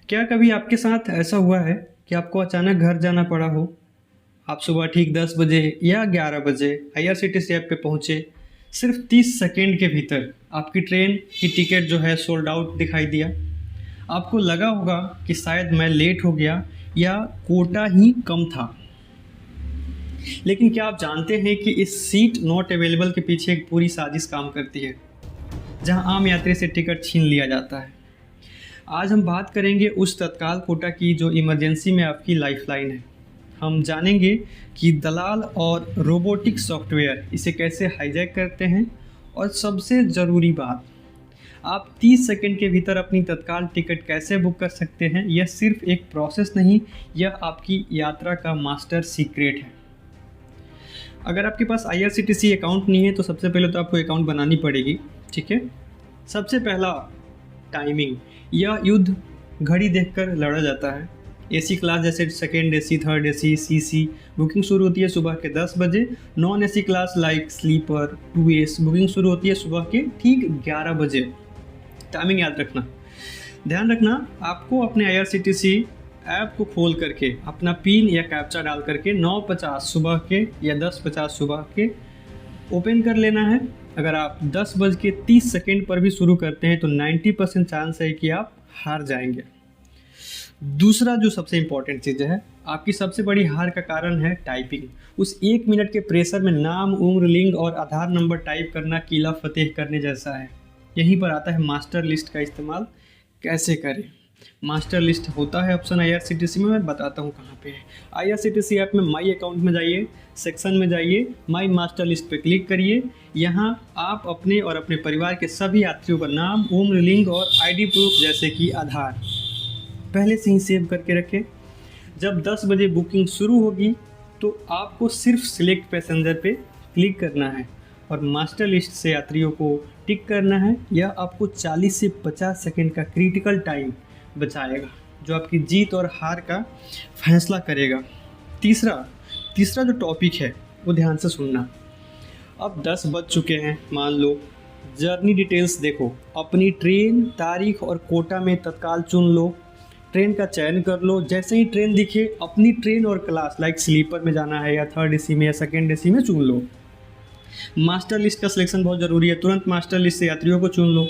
क्या कभी आपके साथ ऐसा हुआ है कि आपको अचानक घर जाना पड़ा हो? आप सुबह ठीक 10 बजे या 11 बजे आईआरसीटीसी ऐप पे पहुँचे, सिर्फ 30 सेकंड के भीतर आपकी ट्रेन की टिकट जो है सोल्ड आउट दिखाई दिया। आपको लगा होगा कि शायद मैं लेट हो गया या कोटा ही कम था। लेकिन क्या आप जानते हैं कि इस सीट नॉट अवेलेबल के पीछे एक पूरी साजिश काम करती है, जहां आम यात्री से टिकट छीन लिया जाता है। आज हम बात करेंगे उस तत्काल कोटा की जो इमरजेंसी में आपकी लाइफलाइन है। हम जानेंगे कि दलाल और रोबोटिक सॉफ्टवेयर इसे कैसे हाईजैक करते हैं, और सबसे ज़रूरी बात, आप 30 सेकंड के भीतर अपनी तत्काल टिकट कैसे बुक कर सकते हैं। यह सिर्फ एक प्रोसेस नहीं, यह आपकी यात्रा का मास्टर सीक्रेट है। अगर आपके पास आईआरसीटीसी अकाउंट नहीं है तो सबसे पहले तो आपको अकाउंट बनानी पड़ेगी, ठीक है। सबसे पहला, टाइमिंग। यह युद्ध घड़ी देखकर लड़ा जाता है। एसी क्लास जैसे second AC, third AC, CC booking शुरू होती है सुबह के 10 बजे। Non AC class like sleeper, 2 S booking शुरू होती है सुबह के ठीक 11 बजे। टाइमिंग याद रखना। ध्यान रखना, आपको अपने आईआरसीटीसी ऐप को खोल करके अपना पिन या कैप्चा डाल करके 9:50 सुबह के या 10:50 सुबह के ओपन कर लेना है। अगर आप 10:30 पर भी शुरू करते हैं तो 90% चांस है कि आप हार जाएंगे। दूसरा जो सबसे इम्पॉर्टेंट चीज़ है, आपकी सबसे बड़ी हार का कारण है टाइपिंग। उस 1 मिनट के प्रेशर में नाम, उम्र, लिंग और आधार नंबर टाइप करना किला फतेह करने जैसा है। यहीं पर आता है मास्टर लिस्ट का इस्तेमाल कैसे करें। मास्टर लिस्ट होता है ऑप्शन आईआरसीटीसी में, मैं बताता हूँ कहाँ पे है। आईआरसीटीसी ऐप में माई अकाउंट में जाइए, सेक्शन में जाइए, माई मास्टर लिस्ट पे क्लिक करिए। यहाँ आप अपने और अपने परिवार के सभी यात्रियों का नाम, उम्र, लिंग और आईडी प्रूफ जैसे कि आधार पहले से ही सेव करके रखें। जब 10 बजे बुकिंग शुरू होगी तो आपको सिर्फ सिलेक्ट पैसेंजर पे क्लिक करना है और मास्टर लिस्ट से यात्रियों को टिक करना है। यह आपको 40 से 50 सेकंड का क्रिटिकल टाइम बचाएगा, जो आपकी जीत और हार का फैसला करेगा। तीसरा जो टॉपिक है वो ध्यान से सुनना। अब 10 बज चुके हैं, मान लो। जर्नी डिटेल्स देखो, अपनी ट्रेन, तारीख और कोटा में तत्काल चुन लो। ट्रेन का चयन कर लो। जैसे ही ट्रेन दिखे, अपनी ट्रेन और क्लास लाइक स्लीपर में जाना है या थर्ड एसी में या सेकेंड एसी में चुन लो। मास्टर लिस्ट का सिलेक्शन बहुत ज़रूरी है, तुरंत मास्टर लिस्ट से यात्रियों को चुन लो।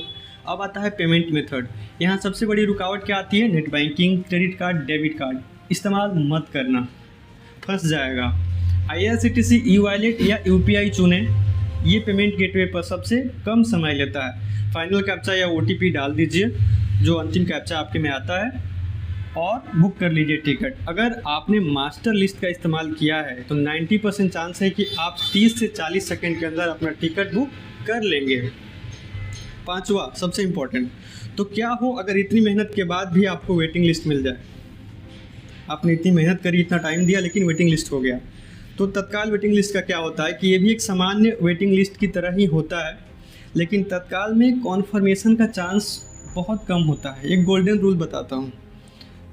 अब आता है पेमेंट मेथड। यहाँ सबसे बड़ी रुकावट क्या आती है? Net banking, credit card, debit card इस्तेमाल मत करना, फंस जाएगा। आईआरसीटीसी ई-वॉलेट या यूपीआई चुनें। ये पेमेंट गेटवे पर सबसे कम समय लेता है। फाइनल कैप्चा या ओटीपी डाल दीजिए, जो अंतिम कैप्चा आपके में आता है, और बुक कर लीजिए टिकट। अगर आपने मास्टर लिस्ट का इस्तेमाल किया है तो 90% चांस है कि आप 30 से 40 सेकंड के अंदर अपना टिकट बुक कर लेंगे। पांचवा, सबसे इम्पोर्टेंट, तो क्या हो अगर इतनी मेहनत के बाद भी आपको वेटिंग लिस्ट मिल जाए? आपने इतनी मेहनत करी, इतना टाइम दिया, लेकिन वेटिंग लिस्ट हो गया। तो तत्काल वेटिंग लिस्ट का क्या होता है कि ये भी एक सामान्य वेटिंग लिस्ट की तरह ही होता है, लेकिन तत्काल में कॉन्फर्मेशन का चांस बहुत कम होता है। एक गोल्डन रूल बताता हूँ।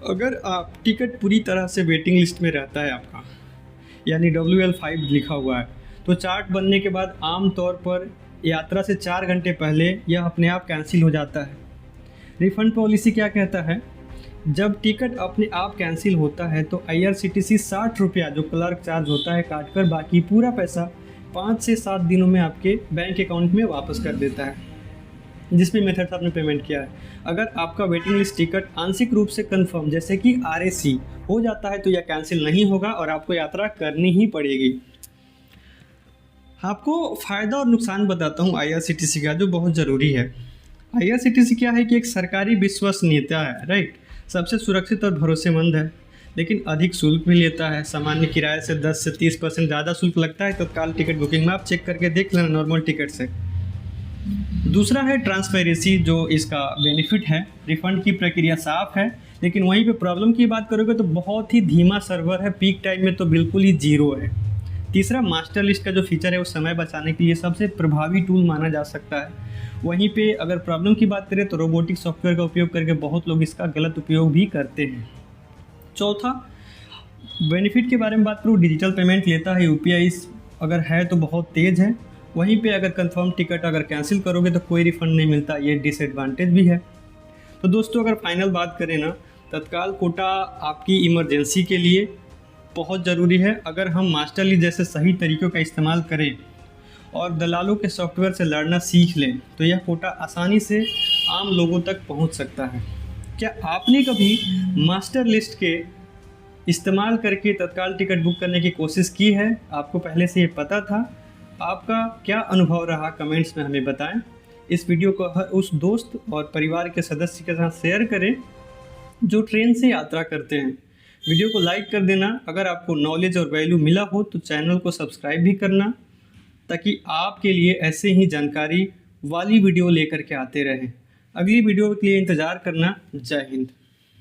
अगर आप टिकट पूरी तरह से वेटिंग लिस्ट में रहता है आपका, यानी WL5 लिखा हुआ है, तो चार्ट बनने के बाद आम तौर पर यात्रा से 4 घंटे पहले यह अपने आप कैंसिल हो जाता है। रिफ़ंड पॉलिसी क्या कहता है? जब टिकट अपने आप कैंसिल होता है तो आईआरसीटीसी 60 रुपया जो क्लर्क चार्ज होता है काट कर बाकी पूरा पैसा 5 से 7 दिनों में आपके बैंक अकाउंट में वापस कर देता है, जिस भी मेथड से आपने पेमेंट किया है। अगर आपका वेटिंग लिस्ट टिकट आंशिक रूप से कंफर्म जैसे कि RAC हो जाता है तो यह कैंसिल नहीं होगा और आपको यात्रा करनी ही पड़ेगी। आपको फ़ायदा और नुकसान बताता हूँ आईआरसीटीसी का, जो बहुत ज़रूरी है। आईआरसीटीसी क्या है कि एक सरकारी विश्वसनीयता है, राइट। सबसे सुरक्षित और भरोसेमंद है, लेकिन अधिक शुल्क भी लेता है। सामान्य किराए से 10 से 30% ज़्यादा शुल्क लगता है तत्काल टिकट बुकिंग में। आप चेक करके देख लेना नॉर्मल टिकट से। दूसरा है ट्रांसपेरेंसी, जो इसका बेनिफिट है। रिफंड की प्रक्रिया साफ है, लेकिन वहीं पे प्रॉब्लम की बात करोगे तो बहुत ही धीमा सर्वर है, पीक टाइम में तो बिल्कुल ही जीरो है। तीसरा, मास्टर लिस्ट का जो फीचर है वो समय बचाने के लिए सबसे प्रभावी टूल माना जा सकता है। वहीं पे अगर प्रॉब्लम की बात करें तो रोबोटिक सॉफ्टवेयर का उपयोग करके बहुत लोग इसका गलत उपयोग भी करते हैं। चौथा, बेनिफिट के बारे में बात करूँ, डिजिटल पेमेंट लेता है। यूपीआई अगर है तो बहुत तेज़ है। वहीं पे अगर कंफर्म टिकट अगर कैंसिल करोगे तो कोई रिफंड नहीं मिलता, ये डिसएडवांटेज भी है। तो दोस्तों, अगर फाइनल बात करें ना, तत्काल कोटा आपकी इमरजेंसी के लिए बहुत ज़रूरी है। अगर हम मास्टरली जैसे सही तरीक़ों का इस्तेमाल करें और दलालों के सॉफ्टवेयर से लड़ना सीख लें तो यह कोटा आसानी से आम लोगों तक पहुंच सकता है। क्या आपने कभी मास्टर लिस्ट के इस्तेमाल करके तत्काल टिकट बुक करने की कोशिश की है? आपको पहले से ये पता था? आपका क्या अनुभव रहा, कमेंट्स में हमें बताएं। इस वीडियो को हर उस दोस्त और परिवार के सदस्य के साथ शेयर करें जो ट्रेन से यात्रा करते हैं। वीडियो को लाइक कर देना। अगर आपको नॉलेज और वैल्यू मिला हो तो चैनल को सब्सक्राइब भी करना, ताकि आपके लिए ऐसे ही जानकारी वाली वीडियो लेकर के आते रहें। अगली वीडियो के लिए इंतज़ार करना। जय हिंद।